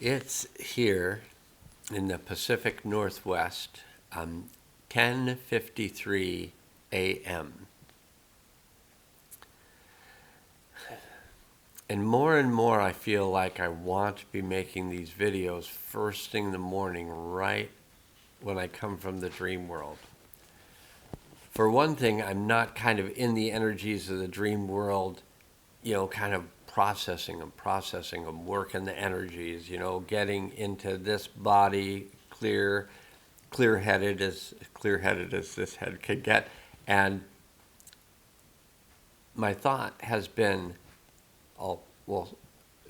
It's here in the Pacific Northwest, 10:53 a.m. And more I feel like I want to be making these videos first thing in the morning, right when I come from the dream world. For one thing, I'm not kind of in the energies of the dream world, kind of processing them, working the energies, getting into this body clear-headed as this head could get. And my thought has been,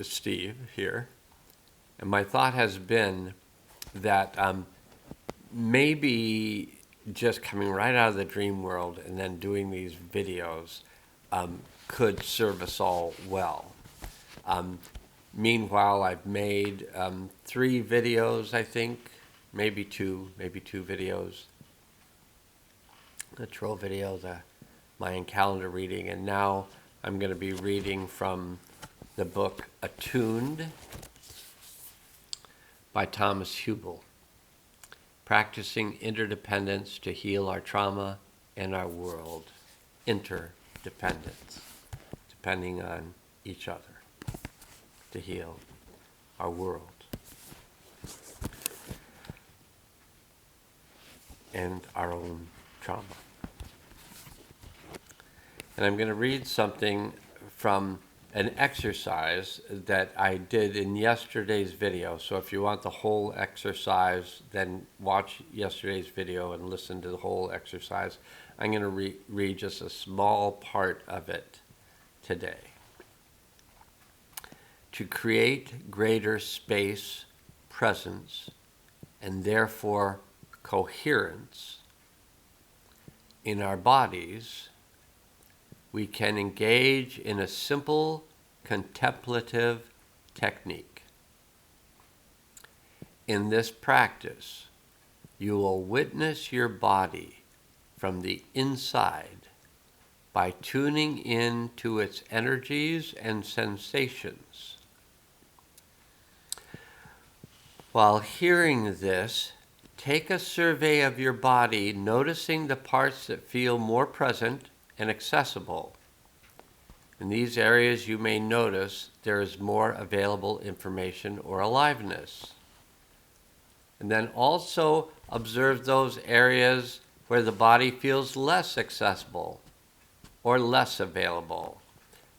Steve here, and my thought has been that maybe just coming right out of the dream world and then doing these videos could serve us all well. Meanwhile, I've made 3 videos, I think, maybe two videos. The troll video, the Mayan calendar reading, and now I'm going to be reading from the book Attuned by Thomas Hübl. Practicing interdependence to heal our trauma and our world. Interdependence, depending on each other to heal our world and our own trauma. And I'm going to read something from an exercise that I did in yesterday's video. So if you want the whole exercise, then watch yesterday's video and listen to the whole exercise. I'm going to read just a small part of it today. To create greater space, presence, and therefore coherence in our bodies, we can engage in a simple contemplative technique. In this practice, you will witness your body from the inside by tuning in to its energies and sensations. While hearing this, take a survey of your body, noticing the parts that feel more present and accessible. In these areas, you may notice there is more available information or aliveness. And then also observe those areas where the body feels less accessible or less available.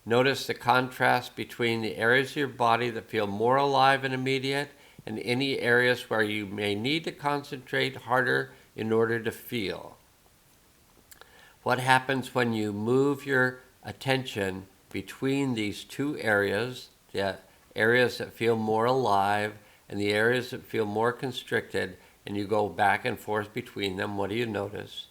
Notice the contrast between the areas of your body that feel more alive and immediate and any areas where you may need to concentrate harder in order to feel. What happens when you move your attention between these two areas, the areas that feel more alive and the areas that feel more constricted, and you go back and forth between them? What do you notice?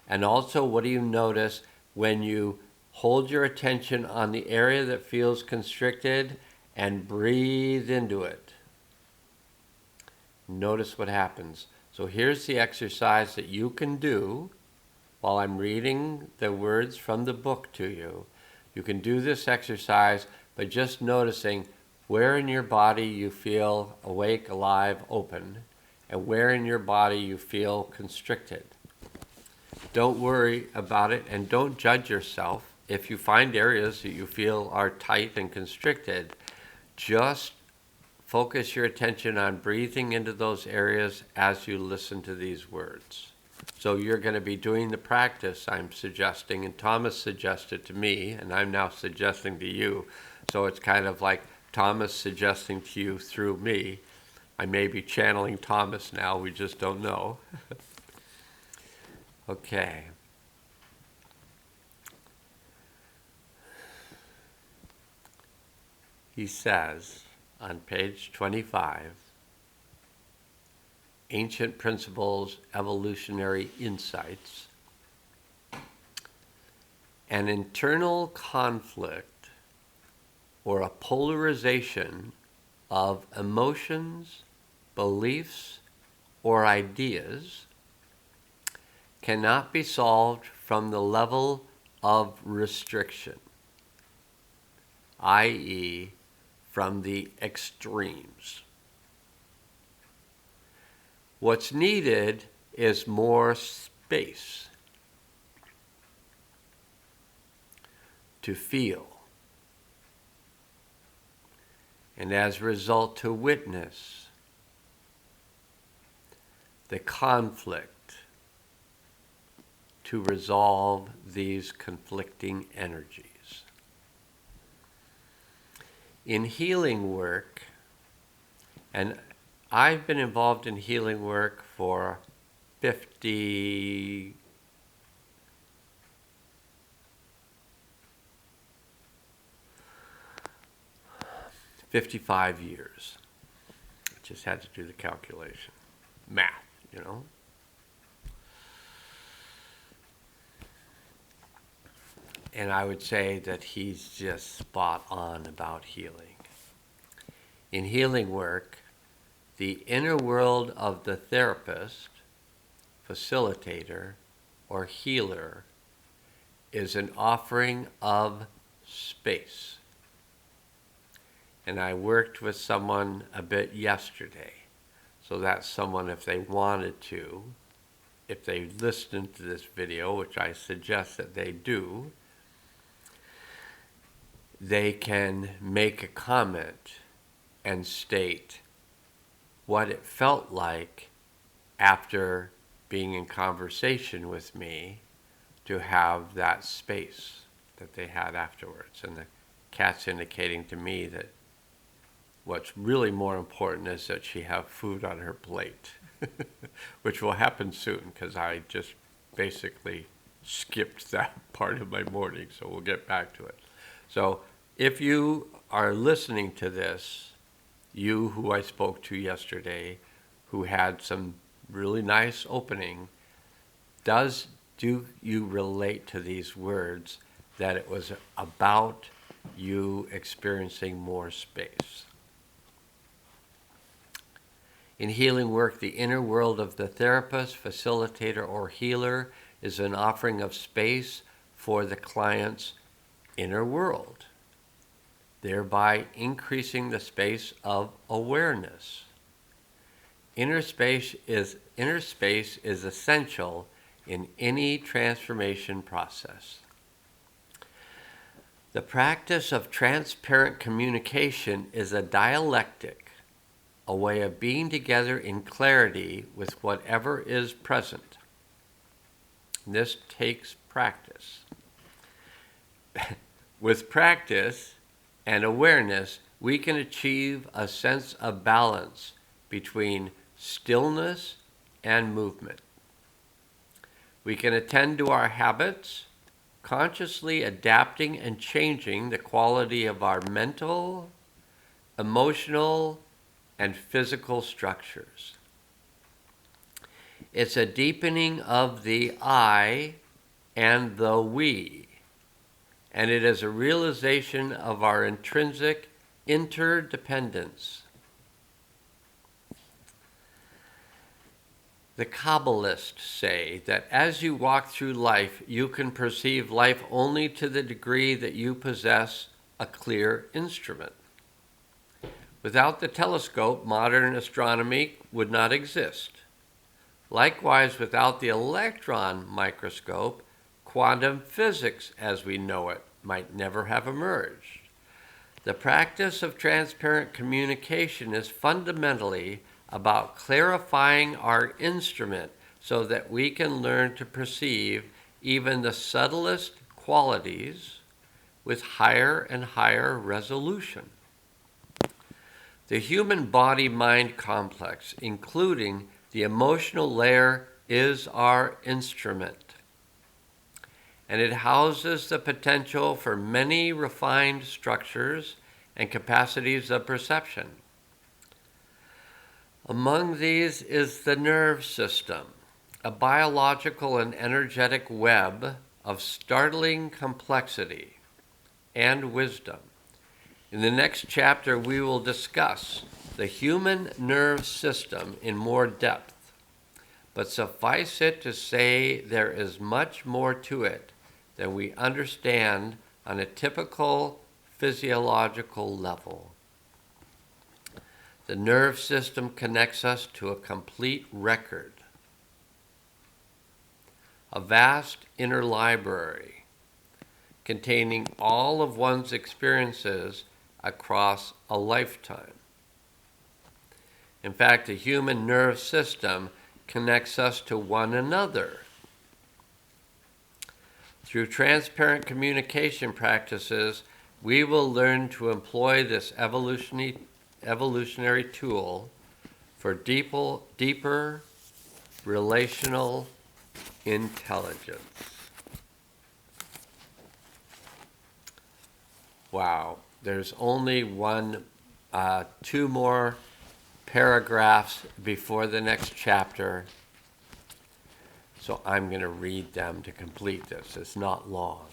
And also, what do you notice when you hold your attention on the area that feels constricted and breathe into it? Notice what happens. So here's the exercise that you can do while I'm reading the words from the book to you. You can do this exercise by just noticing where in your body you feel awake, alive, open, and where in your body you feel constricted. Don't worry about it and don't judge yourself. If you find areas that you feel are tight and constricted, just focus your attention on breathing into those areas as you listen to these words. So you're going to be doing the practice I'm suggesting, and Thomas suggested to me, and I'm now suggesting to you. So it's kind of like Thomas suggesting to you through me. I may be channeling Thomas now, we just don't know. Okay. He says on page 25, Ancient Principles, Evolutionary Insights, an internal conflict or a polarization of emotions, beliefs, or ideas cannot be solved from the level of restriction, i.e., from the extremes. What's needed is more space to feel, and as a result to witness the conflict, to resolve these conflicting energies. In healing work, and I've been involved in healing work for 55 years. I just had to do the calculation. Math, you know. And I would say that he's just spot on about healing. In healing work, the inner world of the therapist, facilitator, or healer is an offering of space. And I worked with someone a bit yesterday. So that's someone, if they wanted to, if they listened to this video, which I suggest that they do, they can make a comment and state what it felt like after being in conversation with me to have that space that they had afterwards. And the cat's indicating to me that what's really more important is that she have food on her plate, which will happen soon because I just basically skipped that part of my morning, so we'll get back to it. So if you are listening to this, you who I spoke to yesterday, who had some really nice opening, do you relate to these words that it was about you experiencing more space? In healing work, the inner world of the therapist, facilitator, or healer is an offering of space for the client's inner world, thereby increasing the space of awareness. Inner space is essential in any transformation process. The practice of transparent communication is a dialectic, a way of being together in clarity with whatever is present. This takes practice. With practice and awareness, we can achieve a sense of balance between stillness and movement. We can attend to our habits, consciously adapting and changing the quality of our mental, emotional, and physical structures. It's a deepening of the I and the we, and it is a realization of our intrinsic interdependence. The Kabbalists say that as you walk through life, you can perceive life only to the degree that you possess a clear instrument. Without the telescope, modern astronomy would not exist. Likewise, without the electron microscope, quantum physics as we know it might never have emerged. The practice of transparent communication is fundamentally about clarifying our instrument so that we can learn to perceive even the subtlest qualities with higher and higher resolution. The human body-mind complex, including the emotional layer, is our instrument, and it houses the potential for many refined structures and capacities of perception. Among these is the nerve system, a biological and energetic web of startling complexity and wisdom. In the next chapter, we will discuss the human nerve system in more depth, but suffice it to say there is much more to it than we understand on a typical physiological level. The nerve system connects us to a complete record, a vast inner library containing all of one's experiences across a lifetime. In fact, the human nerve system connects us to one another. Through transparent communication practices, we will learn to employ this evolutionary tool for deeper relational intelligence. Wow, there's only two more paragraphs before the next chapter, so I'm going to read them to complete this. It's not long.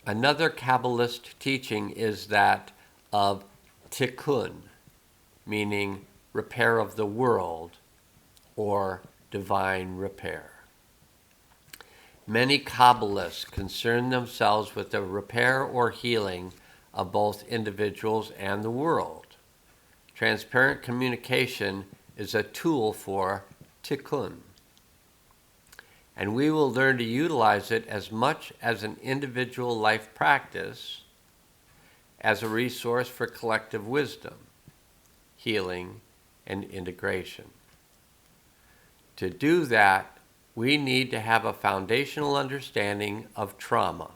Another Kabbalist teaching is that of tikkun, meaning repair of the world or divine repair. Many Kabbalists concern themselves with the repair or healing of both individuals and the world. Transparent communication is a tool for tikkun, and we will learn to utilize it as much as an individual life practice as a resource for collective wisdom, healing, and integration. To do that, we need to have a foundational understanding of trauma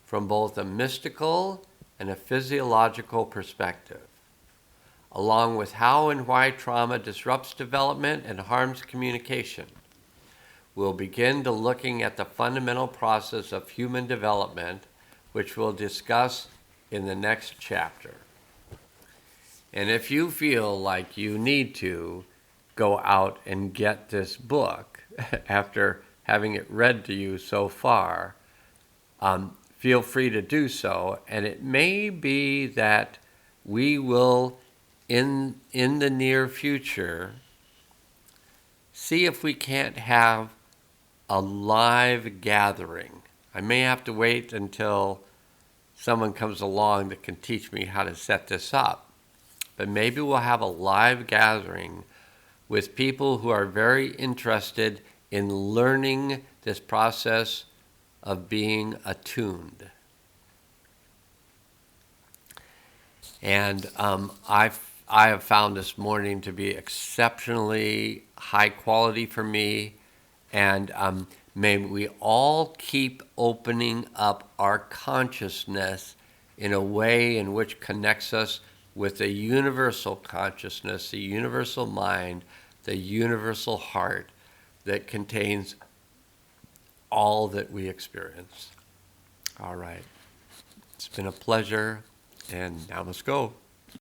from both a mystical and a physiological perspective, along with how and why trauma disrupts development and harms communication. We'll begin to looking at the fundamental process of human development, which we'll discuss in the next chapter. And if you feel like you need to go out and get this book after having it read to you so far, feel free to do so. And it may be that we will, in the near future, see if we can't have a live gathering. I may have to wait until someone comes along that can teach me how to set this up. But maybe we'll have a live gathering with people who are very interested in learning this process of being attuned. And I have found this morning to be exceptionally high quality for me, and may we all keep opening up our consciousness in a way in which connects us with the universal consciousness, the universal mind, the universal heart that contains all that we experience. All right. It's been a pleasure, and now let's go.